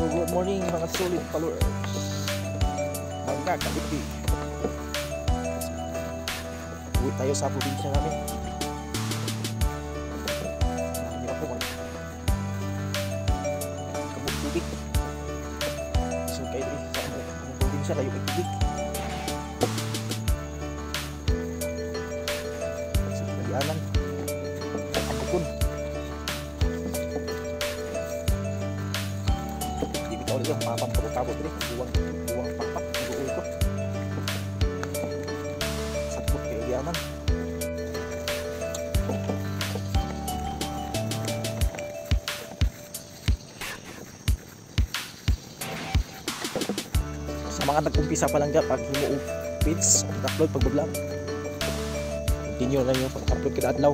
good morning mga solid followers. Bangga Cavite. Uwi tayo sa probinsya namin. Hindi ako kabuk tubig. So kayo sa probinsya kayo tubig. Sa pagdianan. Ang bukon. Ulit yung papampabot-tabot rin. Buwang pakpak. Buwang ko. Sakot kayo diyanan. Sa mga nag-umpisa pa lang dyan, pag himu-upits, pag-upload, pag-vlog, continue lang yung pag-upload kada adlaw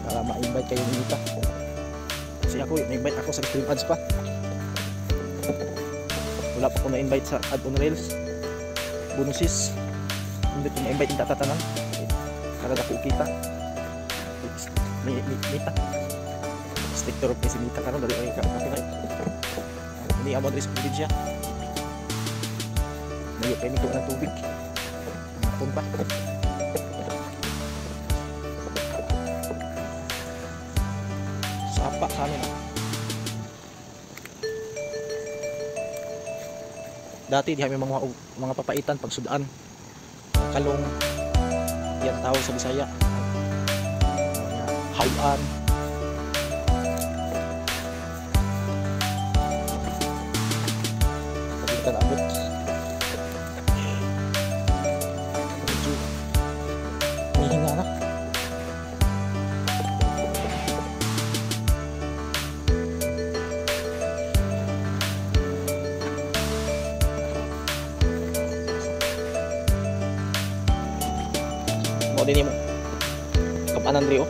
para ma-invite kayo ni Nita. Kasi ako, na-invite ako sa stream ads pa. Wala pa ako na-invite sa add-on rails bonuses. Hindi ko na-invite yung tatatanan para ako kita Mita sticker of si Mita karon dari ay copyright. Hindi amo diri sa probinsya. Ngayon kayo nito ng tubig hapon pa. Sapa sa amin. Dati di kami mga papaitan pag sudaan. Kalong yan tao sa Bisaya. Hauan. Pagitan abot. Medyo hihinga na. Mo din mo kapanan rio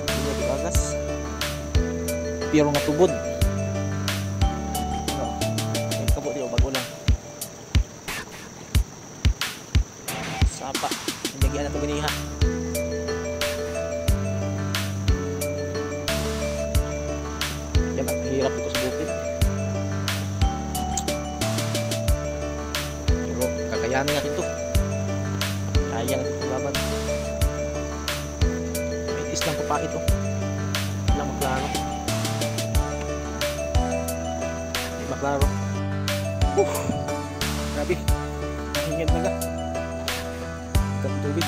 ini digagas pero nga tubod ay kabo di bago lang sapa hindi na to ganiha yan ang hirap ito sa bukid pero kakayanin natin to. Kaya natin paglaban. May islang pa ito. Ilang maklaro. May maklaro. Grabe. Mahingid na nga. Ito tubig.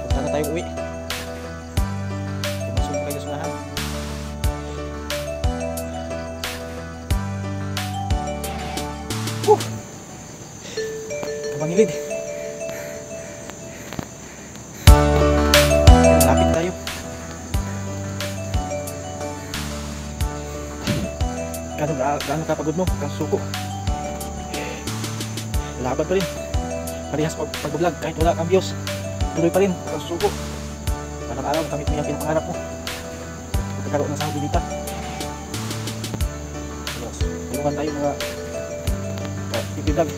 Punta na tayong uwi. Pumasok na kayo sa unahan. Pangilid. Lapit tayo. Gaano kapagod mo? Kang suko. Laban pa rin. Parehas pag-vlog kahit wala kang views. Tuloy pa rin. Kang suko. Parang araw kamit mo yung pinapangarap mo. Pagkakaroon ng sahod Nita. Tulungan tayo mga i-vlog.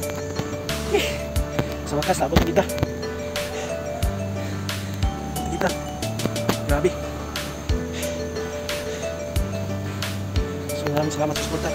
Sa wakas, abot kita. Grabe. So, maraming salamat sa suporta.